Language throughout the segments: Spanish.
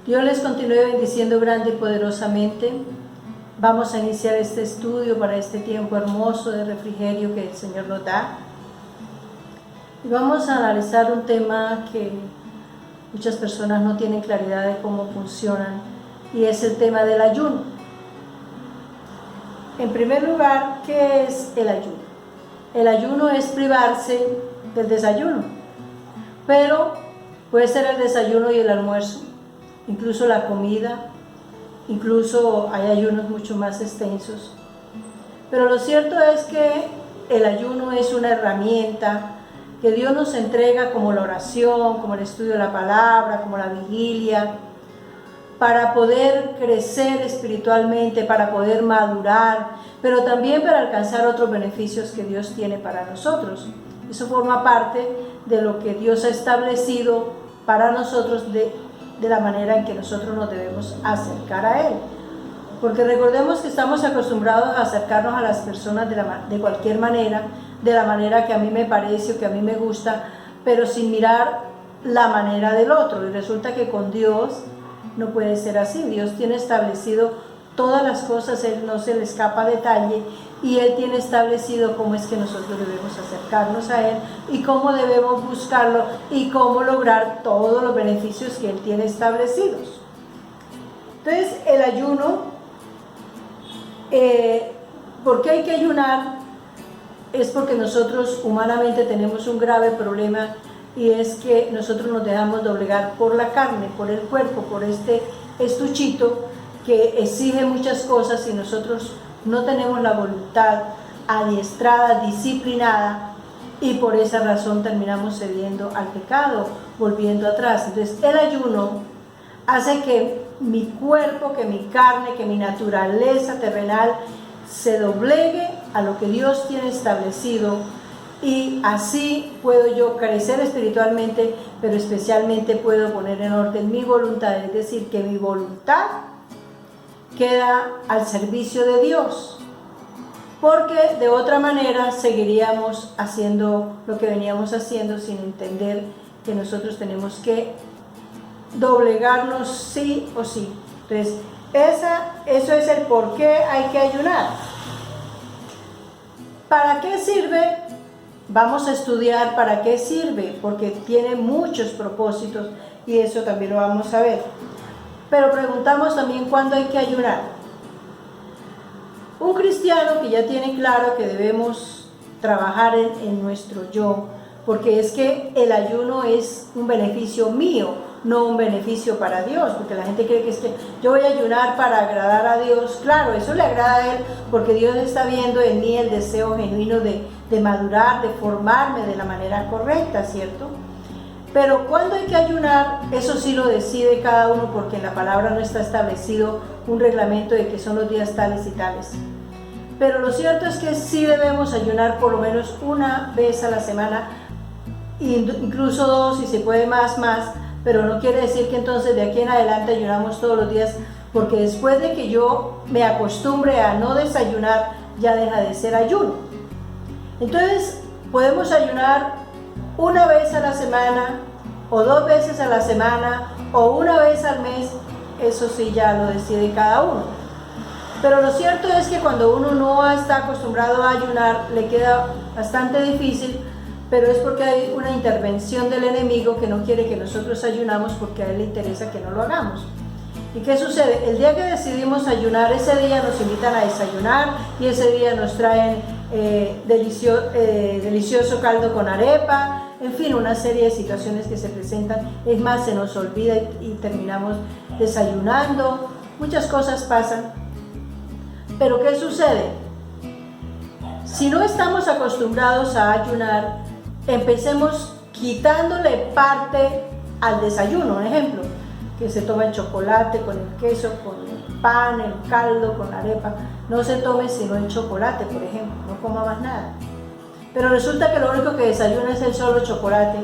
Dios les continúe bendiciendo grande y poderosamente. Vamos a iniciar este estudio para este tiempo hermoso de refrigerio que el Señor nos da. Y vamos a analizar un tema que muchas personas no tienen claridad de cómo funcionan, y es el tema del ayuno. En primer lugar, ¿qué es el ayuno? El ayuno es privarse del desayuno, pero puede ser el desayuno y el almuerzo, incluso la comida, incluso hay ayunos mucho más extensos. Pero lo cierto es que el ayuno es una herramienta que Dios nos entrega, como la oración, como el estudio de la palabra, como la vigilia, para poder crecer espiritualmente, para poder madurar, pero también para alcanzar otros beneficios que Dios tiene para nosotros. Eso forma parte de lo que Dios ha establecido para nosotros, de la manera en que nosotros nos debemos acercar a Él. Porque recordemos que estamos acostumbrados a acercarnos a las personas de cualquier manera, de la manera que a mí me parece o que a mí me gusta, pero sin mirar la manera del otro. Y resulta que con Dios no puede ser así. Dios tiene establecido todas las cosas, Él no se le escapa detalle, y Él tiene establecido cómo es que nosotros debemos acercarnos a Él y cómo debemos buscarlo y cómo lograr todos los beneficios que Él tiene establecidos. Entonces, el ayuno, ¿por qué hay que ayunar? Es porque nosotros humanamente tenemos un grave problema, y es que nosotros nos dejamos doblegar por la carne, por el cuerpo, por este estuchito que exige muchas cosas, y nosotros no tenemos la voluntad adiestrada, disciplinada, y por esa razón terminamos cediendo al pecado, volviendo atrás. Entonces el ayuno hace que mi cuerpo, que mi carne, que mi naturaleza terrenal se doblegue a lo que Dios tiene establecido, y así puedo yo crecer espiritualmente, pero especialmente puedo poner en orden mi voluntad, es decir, que mi voluntad queda al servicio de Dios, porque de otra manera seguiríamos haciendo lo que veníamos haciendo sin entender que nosotros tenemos que doblegarnos sí o sí. Entonces, eso es el por qué hay que ayunar. ¿Para qué sirve? Vamos a estudiar para qué sirve, porque tiene muchos propósitos, y eso también lo vamos a ver. Pero preguntamos también cuándo hay que ayunar. Un cristiano que ya tiene claro que debemos trabajar en nuestro yo, porque es que el ayuno es un beneficio mío, no un beneficio para Dios, porque la gente cree que es que yo voy a ayunar para agradar a Dios. Claro, eso le agrada a Él, porque Dios está viendo en mí el deseo genuino de madurar, de formarme de la manera correcta, ¿cierto? Pero cuando hay que ayunar, eso sí lo decide cada uno, porque en la palabra no está establecido un reglamento de que son los días tales y tales. Pero lo cierto es que sí debemos ayunar por lo menos una vez a la semana, incluso dos, si se puede más, pero no quiere decir que entonces de aquí en adelante ayunamos todos los días, porque después de que yo me acostumbre a no desayunar, ya deja de ser ayuno. Entonces, podemos ayunar una vez a la semana, o 2 veces a la semana, o una vez al mes. Eso sí ya lo decide cada uno. Pero lo cierto es que cuando uno no está acostumbrado a ayunar, le queda bastante difícil, pero es porque hay una intervención del enemigo que no quiere que nosotros ayunamos, porque a él le interesa que no lo hagamos. ¿Y qué sucede? El día que decidimos ayunar, ese día nos invitan a desayunar, y ese día nos traen delicioso caldo con arepa, en fin, una serie de situaciones que se presentan. Es más, se nos olvida y terminamos desayunando, muchas cosas pasan. Pero ¿qué sucede? Si no estamos acostumbrados a ayunar, empecemos quitándole parte al desayuno. Un ejemplo, que se toma el chocolate con el queso, con el pan, el caldo, con la arepa. No se tome sino el chocolate, por ejemplo, no coma más nada. Pero resulta que lo único que desayuna es el solo chocolate.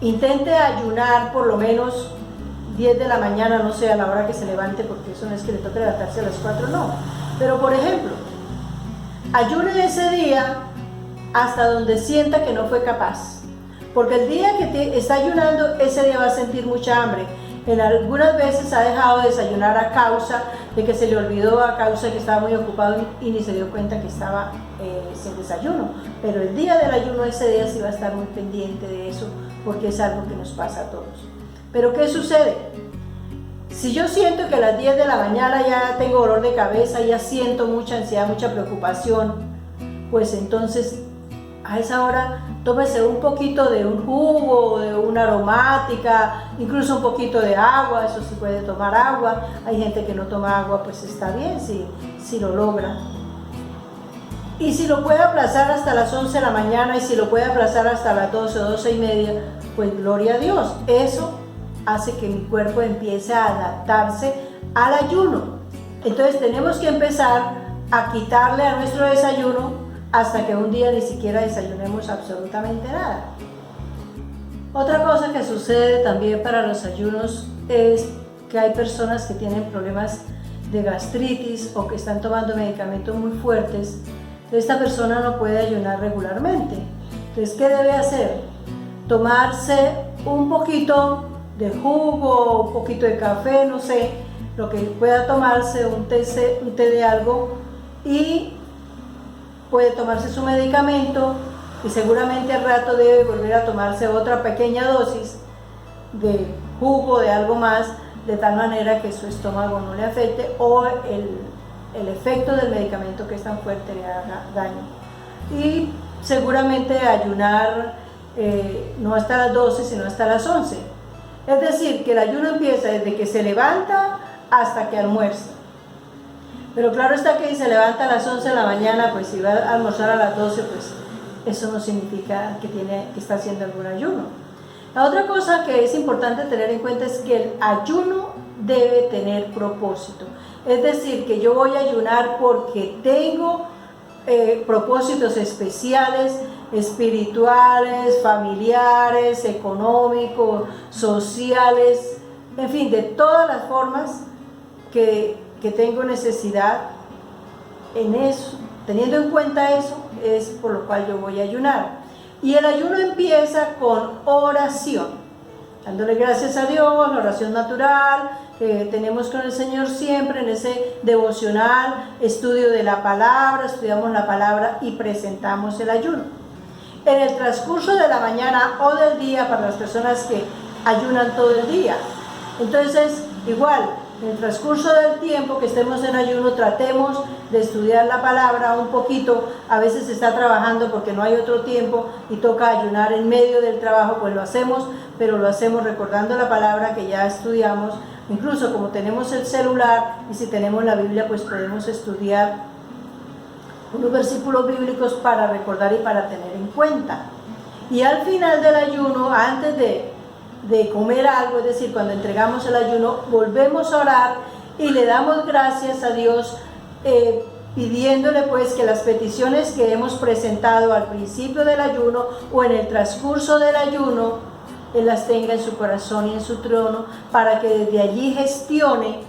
Intente ayunar por lo menos 10 de la mañana, no sé, a la hora que se levante, porque eso no es que le toque levantarse a las 4, no. Pero por ejemplo, ayune ese día hasta donde sienta que no fue capaz. Porque el día que está ayunando, ese día va a sentir mucha hambre. En algunas veces ha dejado de desayunar a causa de que se le olvidó, a causa de que estaba muy ocupado y ni se dio cuenta que estaba sin desayuno. Pero el día del ayuno, ese día sí va a estar muy pendiente de eso, porque es algo que nos pasa a todos. Pero ¿qué sucede? Si yo siento que a las 10 de la mañana ya tengo dolor de cabeza, ya siento mucha ansiedad, mucha preocupación, pues entonces a esa hora tómese un poquito de un jugo, de una aromática, incluso un poquito de agua. Eso sí, puede tomar agua. Hay gente que no toma agua, pues está bien si lo logra. Y si lo puede aplazar hasta las 11 de la mañana, y si lo puede aplazar hasta las 12 o 12 y media, pues gloria a Dios. Eso hace que mi cuerpo empiece a adaptarse al ayuno. Entonces tenemos que empezar a quitarle a nuestro desayuno hasta que un día ni siquiera desayunemos absolutamente nada. Otra cosa que sucede también para los ayunos es que hay personas que tienen problemas de gastritis o que están tomando medicamentos muy fuertes. Esta persona no puede ayunar regularmente. Entonces, ¿qué debe hacer? Tomarse un poquito de jugo, un poquito de café, no sé, lo que pueda tomarse, un té de algo, y puede tomarse su medicamento, y seguramente al rato debe volver a tomarse otra pequeña dosis de jugo, de algo más, de tal manera que su estómago no le afecte o el efecto del medicamento que es tan fuerte le haga daño. Y seguramente ayunar no hasta las 12, sino hasta las 11. Es decir, que el ayuno empieza desde que se levanta hasta que almuerza. Pero claro está que si se levanta a las 11 de la mañana, pues si va a almorzar a las 12, pues eso no significa que está haciendo algún ayuno. La otra cosa que es importante tener en cuenta es que el ayuno debe tener propósito. Es decir, que yo voy a ayunar porque tengo propósitos especiales, espirituales, familiares, económicos, sociales, en fin, de todas las formas que tengo necesidad en eso. Teniendo en cuenta eso, es por lo cual yo voy a ayunar. Y el ayuno empieza con oración, dándole gracias a Dios, la oración natural que tenemos con el Señor siempre, en ese devocional, estudio de la palabra, estudiamos la palabra y presentamos el ayuno. En el transcurso de la mañana o del día, para las personas que ayunan todo el día, entonces igual, en el transcurso del tiempo que estemos en ayuno, tratemos de estudiar la palabra un poquito. A veces se está trabajando porque no hay otro tiempo y toca ayunar en medio del trabajo, pues lo hacemos, pero lo hacemos recordando la palabra que ya estudiamos. Incluso como tenemos el celular y si tenemos la Biblia, pues podemos estudiar unos versículos bíblicos para recordar y para tener en cuenta. Y al final del ayuno, antes de comer algo, es decir, cuando entregamos el ayuno, volvemos a orar y le damos gracias a Dios, pidiéndole pues que las peticiones que hemos presentado al principio del ayuno o en el transcurso del ayuno, Él las tenga en su corazón y en su trono, para que desde allí gestione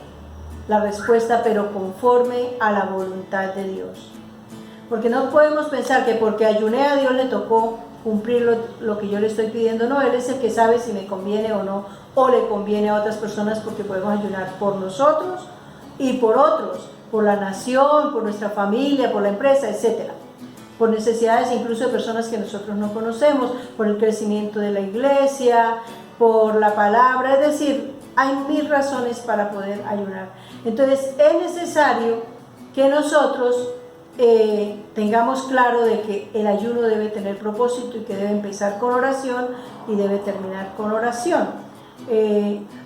la respuesta, pero conforme a la voluntad de Dios. Porque no podemos pensar que porque ayuné a Dios le tocó cumplir lo que yo le estoy pidiendo. No, Él es el que sabe si me conviene o no, o le conviene a otras personas, porque podemos ayunar por nosotros y por otros, por la nación, por nuestra familia, por la empresa, etcétera, por necesidades incluso de personas que nosotros no conocemos, por el crecimiento de la iglesia, por la palabra. Es decir, hay 1000 razones para poder ayunar. Entonces es necesario que nosotros tengamos claro de que el ayuno debe tener propósito y que debe empezar con oración y debe terminar con oración.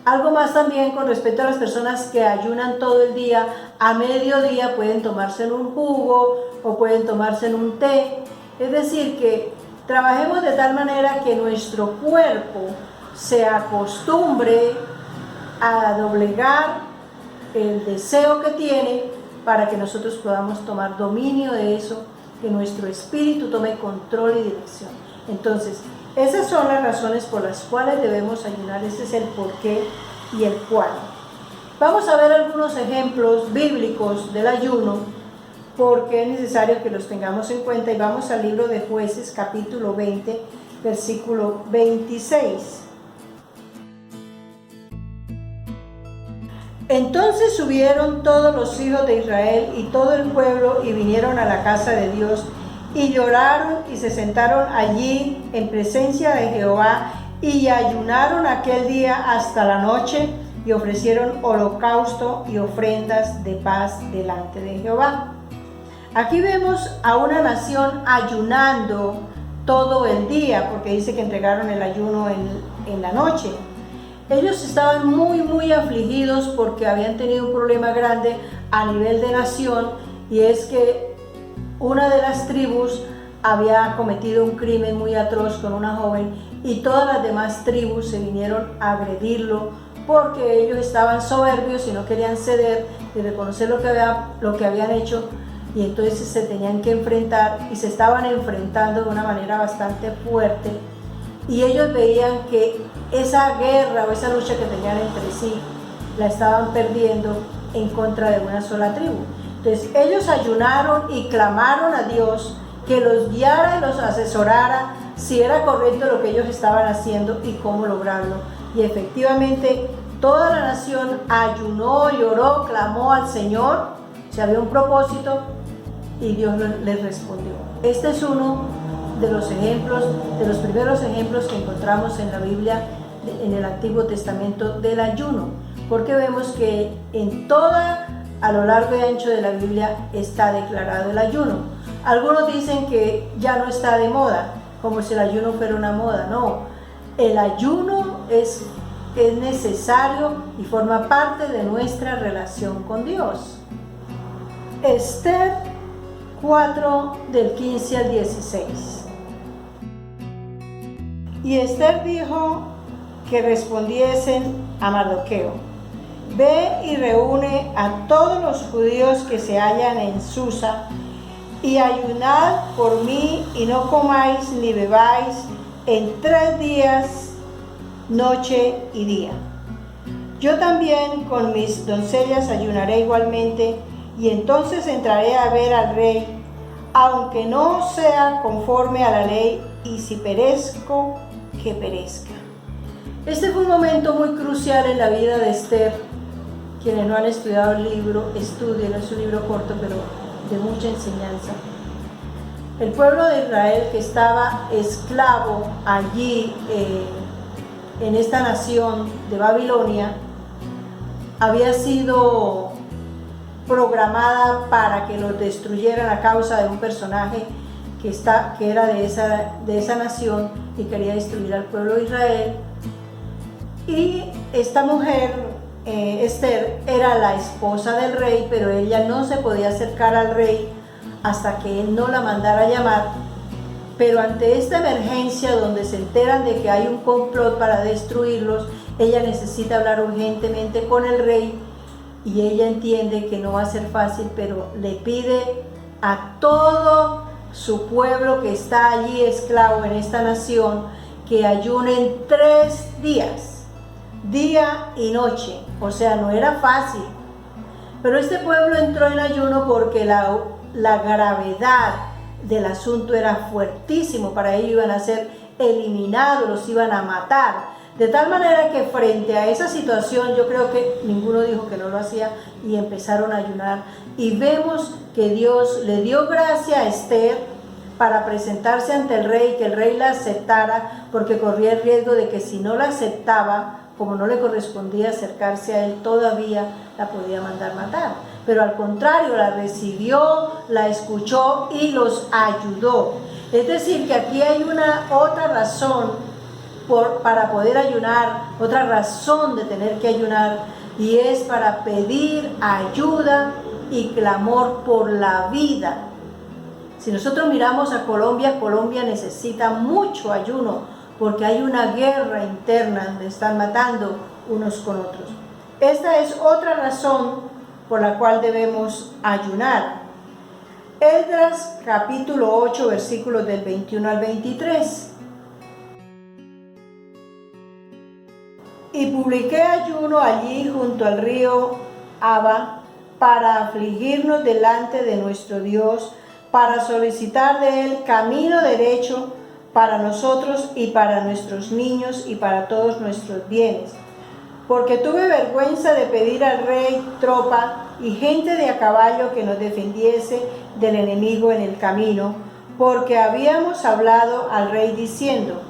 Algo más también con respecto a las personas que ayunan todo el día, a mediodía pueden tomarse en un jugo o pueden tomarse en un té. Es decir, que trabajemos de tal manera que nuestro cuerpo se acostumbre a doblegar el deseo que tiene, para que nosotros podamos tomar dominio de eso, que nuestro espíritu tome control y dirección. Entonces, esas son las razones por las cuales debemos ayunar. Ese es el por qué y el cuál. Vamos a ver algunos ejemplos bíblicos del ayuno, porque es necesario que los tengamos en cuenta, y vamos al libro de Jueces, capítulo 20, versículo 26. Entonces subieron todos los hijos de Israel y todo el pueblo y vinieron a la casa de Dios y lloraron y se sentaron allí en presencia de Jehová y ayunaron aquel día hasta la noche y ofrecieron holocausto y ofrendas de paz delante de Jehová. Aquí vemos a una nación ayunando todo el día, porque dice que entregaron el ayuno en la noche. Ellos estaban muy afligidos porque habían tenido un problema grande a nivel de nación, y es que una de las tribus había cometido un crimen muy atroz con una joven y todas las demás tribus se vinieron a agredirlo porque ellos estaban soberbios y no querían ceder y reconocer lo que habían hecho, y entonces se tenían que enfrentar y se estaban enfrentando de una manera bastante fuerte, y ellos veían que esa guerra o esa lucha que tenían entre sí la estaban perdiendo en contra de una sola tribu. Entonces ellos ayunaron y clamaron a Dios que los guiara y los asesorara si era correcto lo que ellos estaban haciendo y cómo lograrlo. Y efectivamente toda la nación ayunó, lloró, clamó al Señor, se había un propósito y Dios les respondió. Este es uno de los ejemplos, de los primeros ejemplos que encontramos en la Biblia, en el Antiguo Testamento, del ayuno, porque vemos que a lo largo y ancho de la Biblia está declarado el ayuno. Algunos dicen que ya no está de moda, como si el ayuno fuera una moda. No, el ayuno es necesario y forma parte de nuestra relación con Dios. Esther 4, del 15 al 16. Y Esther dijo que respondiesen a Mardoqueo: ve y reúne a todos los judíos que se hallan en Susa, y ayunad por mí, y no comáis ni bebáis en 3 días, noche y día. Yo también con mis doncellas ayunaré igualmente, y entonces entraré a ver al rey, aunque no sea conforme a la ley, y si perezco, que perezca. Este fue un momento muy crucial en la vida de Esther. Quienes no han estudiado el libro, estudien, es un libro corto pero de mucha enseñanza. El pueblo de Israel, que estaba esclavo allí en esta nación de Babilonia, había sido programada para que los destruyeran a causa de un personaje que era de esa nación y quería destruir al pueblo de Israel. Y esta mujer, Esther, era la esposa del rey, pero ella no se podía acercar al rey hasta que él no la mandara a llamar. Pero ante esta emergencia donde se enteran de que hay un complot para destruirlos, ella necesita hablar urgentemente con el rey, y ella entiende que no va a ser fácil, pero le pide a todo su pueblo que está allí esclavo en esta nación que ayunen 3 días, día y noche. O sea, no era fácil, pero este pueblo entró en ayuno porque la gravedad del asunto era fuertísimo. Para ellos iban a ser eliminados, los iban a matar. De tal manera que frente a esa situación, yo creo que ninguno dijo que no lo hacía, y empezaron a ayunar. Y vemos que Dios le dio gracia a Esther para presentarse ante el rey, que el rey la aceptara, porque corría el riesgo de que si no la aceptaba, como no le correspondía acercarse a él, todavía la podía mandar matar. Pero al contrario, la recibió, la escuchó y los ayudó. Es decir, que aquí hay otra razón para poder ayunar, otra razón de tener que ayunar, y es para pedir ayuda y clamor por la vida. Si nosotros miramos a Colombia, Colombia necesita mucho ayuno porque hay una guerra interna donde están matando unos con otros. Esta es otra razón por la cual debemos ayunar. Esdras capítulo 8, versículos del 21 al 23. Y publiqué ayuno allí junto al río Abba para afligirnos delante de nuestro Dios, para solicitar de él camino derecho para nosotros y para nuestros niños y para todos nuestros bienes. porque tuve vergüenza de pedir al rey tropa y gente de a caballo que nos defendiese del enemigo en el camino, porque habíamos hablado al rey diciendo: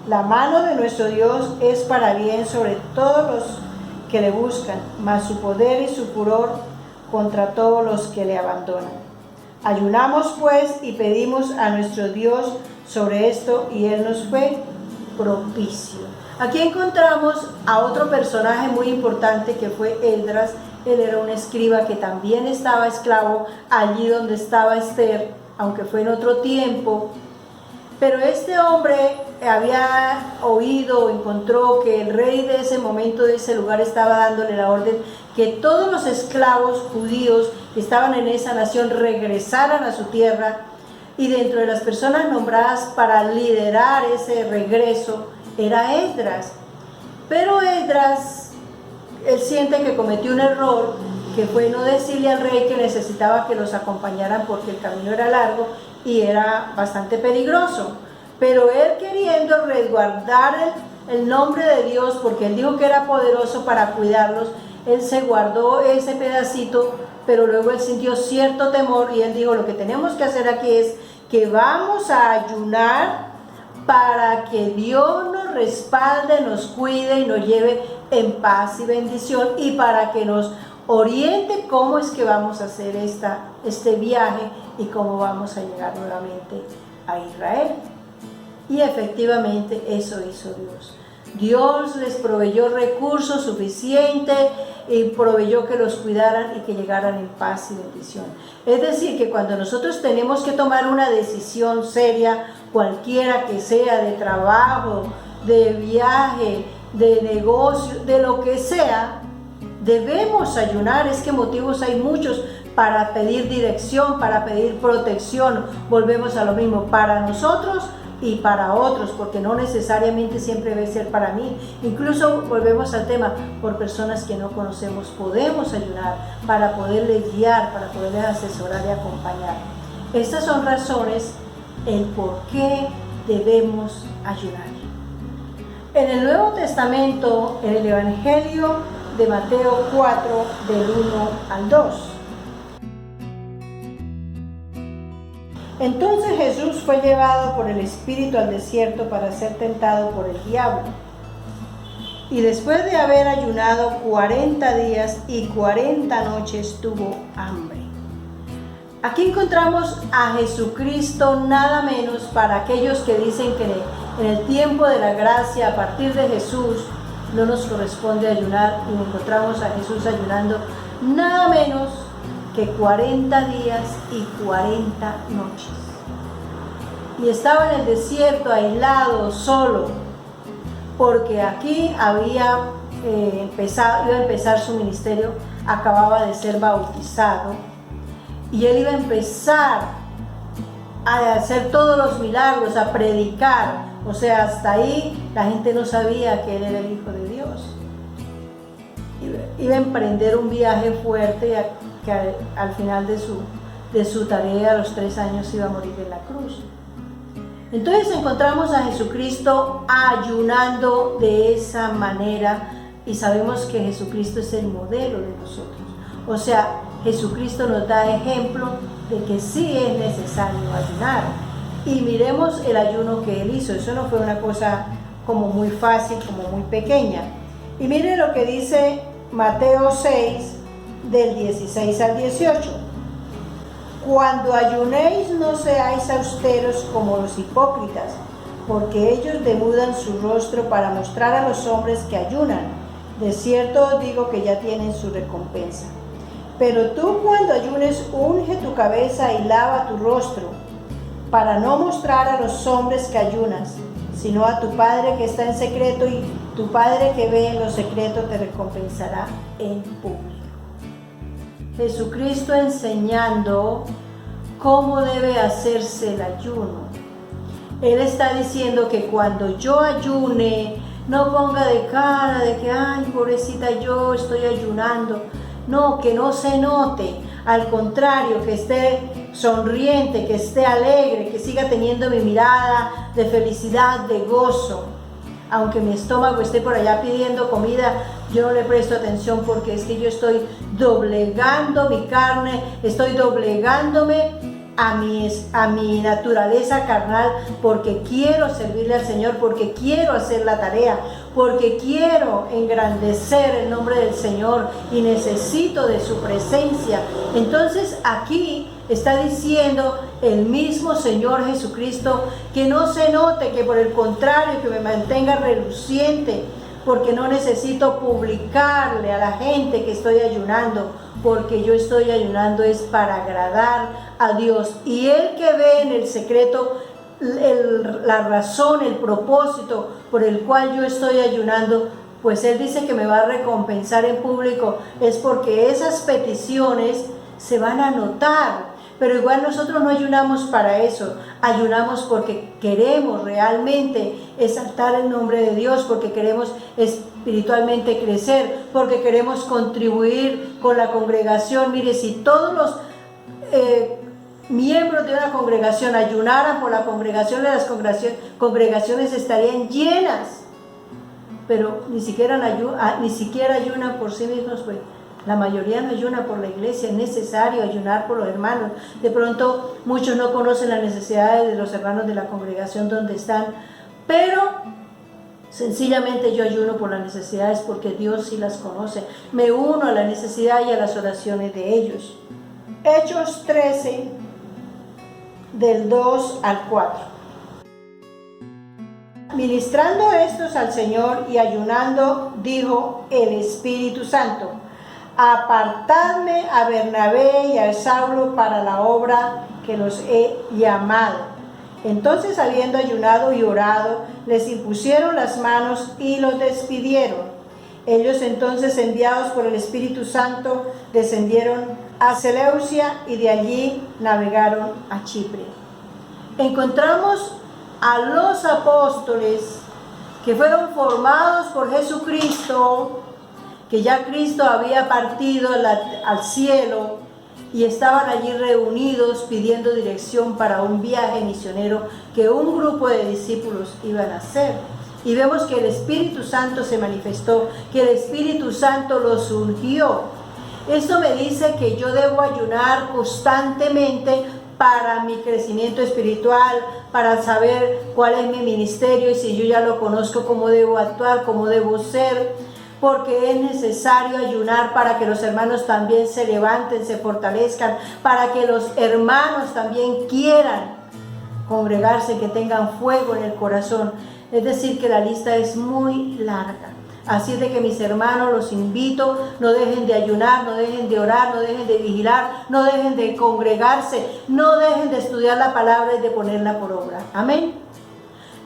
la mano de nuestro Dios es para bien sobre todos los que le buscan, mas su poder y su furor contra todos los que le abandonan. Ayunamos pues y pedimos a nuestro Dios sobre esto, y él nos fue propicio. Aquí encontramos a otro personaje muy importante que fue Esdras. Él era un escriba que también estaba esclavo allí donde estaba Esther, aunque fue en otro tiempo. Pero este hombre había oído, encontró que el rey de ese momento, de ese lugar, estaba dándole la orden que todos los esclavos judíos que estaban en esa nación regresaran a su tierra, y dentro de las personas nombradas para liderar ese regreso era Esdras. Pero Esdras, él siente que cometió un error, que fue no decirle al rey que necesitaba que los acompañaran porque el camino era largo y era bastante peligroso. Pero él, queriendo resguardar el nombre de Dios, porque él dijo que era poderoso para cuidarlos, él se guardó ese pedacito, pero luego él sintió cierto temor y él dijo: lo que tenemos que hacer aquí es que vamos a ayunar para que Dios nos respalde, nos cuide y nos lleve en paz y bendición, y para que nos oriente cómo es que vamos a hacer este viaje y cómo vamos a llegar nuevamente a Israel. Y efectivamente eso hizo Dios. Dios les proveyó recursos suficientes y proveyó que los cuidaran y que llegaran en paz y bendición. Es decir, que cuando nosotros tenemos que tomar una decisión seria, cualquiera que sea, de trabajo, de viaje, de negocio, de lo que sea, debemos ayunar. Es que motivos hay muchos para pedir dirección, para pedir protección. Volvemos a lo mismo, para nosotros y para otros, porque no necesariamente siempre debe ser para mí. Incluso volvemos al tema, por personas que no conocemos podemos ayunar para poderles guiar, para poderles asesorar y acompañar. Estas son razones el por qué debemos ayunar. En el Nuevo Testamento, en el Evangelio de Mateo 4, del 1 al 2. Entonces Jesús fue llevado por el Espíritu al desierto para ser tentado por el diablo. Y después de haber ayunado 40 días y 40 noches tuvo hambre. Aquí encontramos a Jesucristo, nada menos, para aquellos que dicen que en el tiempo de la gracia, a partir de Jesús, no nos corresponde ayunar, y encontramos a Jesús ayunando nada menos que 40 días y 40 noches. Y estaba en el desierto, aislado, solo, porque aquí iba a empezar su ministerio, acababa de ser bautizado, y él iba a empezar a hacer todos los milagros, a predicar. O sea, hasta ahí la gente no sabía que él era el Hijo de Dios. Iba a emprender un viaje fuerte, que al final de su tarea, a los 3 años, iba a morir en la cruz. Entonces encontramos a Jesucristo ayunando de esa manera, y sabemos que Jesucristo es el modelo de nosotros. O sea, Jesucristo nos da ejemplo de que sí es necesario ayunar. Y miremos el ayuno que él hizo. Eso no fue una cosa como muy fácil, como muy pequeña. Y mire lo que dice Mateo 6, del 16 al 18. Cuando ayunéis, no seáis austeros como los hipócritas, porque ellos demudan su rostro para mostrar a los hombres que ayunan. De cierto os digo que ya tienen su recompensa. Pero tú, cuando ayunes, unge tu cabeza y lava tu rostro, para no mostrar a los hombres que ayunas, sino a tu Padre que está en secreto, y tu Padre que ve en lo secreto te recompensará en público. Jesucristo enseñando cómo debe hacerse el ayuno. Él está diciendo que cuando yo ayune, no ponga de cara de que, ay, pobrecita, yo estoy ayunando. No, que no se note. Al contrario, que esté sonriente, que esté alegre, que siga teniendo mi mirada de felicidad, de gozo. Aunque mi estómago esté por allá pidiendo comida, yo no le presto atención porque es que yo estoy doblegando mi carne, estoy doblegándome a mi naturaleza carnal, porque quiero servirle al Señor, porque quiero hacer la tarea, porque quiero engrandecer el nombre del Señor y necesito de su presencia. Entonces aquí está diciendo el mismo Señor Jesucristo que no se note, que por el contrario, que me mantenga reluciente, porque no necesito publicarle a la gente que estoy ayunando, porque yo estoy ayunando es para agradar a Dios. Y Él que ve en el secreto la razón, el propósito por el cual yo estoy ayunando, pues Él dice que me va a recompensar en público, es porque esas peticiones se van a notar. Pero igual nosotros no ayunamos para eso, ayunamos porque queremos realmente exaltar el nombre de Dios, porque queremos espiritualmente crecer, porque queremos contribuir con la congregación. Mire, si todos los miembros de una congregación ayunaran por la congregación, las congregaciones estarían llenas, pero ni siquiera ayunan por sí mismos, pues. La mayoría no ayuna por la iglesia, es necesario ayunar por los hermanos. De pronto muchos no conocen las necesidades de los hermanos de la congregación donde están, pero sencillamente yo ayuno por las necesidades porque Dios sí las conoce. Me uno a la necesidad y a las oraciones de ellos. Hechos 13, del 2 al 4. Ministrando estos al Señor y ayunando, dijo el Espíritu Santo: apartadme a Bernabé y a Saulo para la obra que los he llamado. Entonces, habiendo ayunado y orado, les impusieron las manos y los despidieron. Ellos entonces, enviados por el Espíritu Santo, descendieron a Seleucia y de allí navegaron a Chipre. Encontramos a los apóstoles que fueron formados por Jesucristo, que ya Cristo había partido al cielo y estaban allí reunidos pidiendo dirección para un viaje misionero que un grupo de discípulos iban a hacer. Y vemos que el Espíritu Santo se manifestó, que el Espíritu Santo los ungió. Esto me dice que yo debo ayunar constantemente para mi crecimiento espiritual, para saber cuál es mi ministerio y si yo ya lo conozco, cómo debo actuar, cómo debo ser. Porque es necesario ayunar para que los hermanos también se levanten, se fortalezcan, para que los hermanos también quieran congregarse, que tengan fuego en el corazón. Es decir, que la lista es muy larga. Así de que mis hermanos, los invito, no dejen de ayunar, no dejen de orar, no dejen de vigilar, no dejen de congregarse, no dejen de estudiar la palabra y de ponerla por obra. Amén.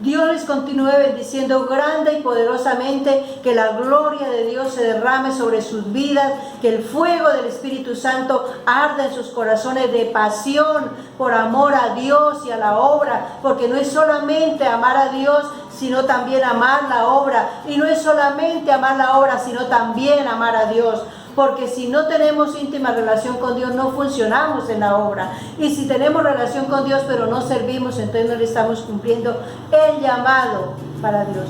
Dios les continúe bendiciendo grande y poderosamente, que la gloria de Dios se derrame sobre sus vidas, que el fuego del Espíritu Santo arda en sus corazones de pasión por amor a Dios y a la obra, porque no es solamente amar a Dios, sino también amar la obra, y no es solamente amar la obra, sino también amar a Dios. Porque si no tenemos íntima relación con Dios, no funcionamos en la obra. Y si tenemos relación con Dios, pero no servimos, entonces no le estamos cumpliendo el llamado para Dios.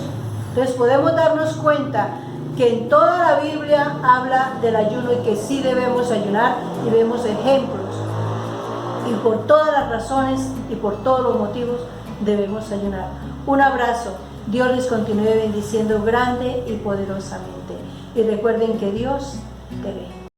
Entonces podemos darnos cuenta que en toda la Biblia habla del ayuno y que sí debemos ayunar, y vemos ejemplos. Y por todas las razones y por todos los motivos debemos ayunar. Un abrazo. Dios les continúe bendiciendo grande y poderosamente. Y recuerden que Dios te ve.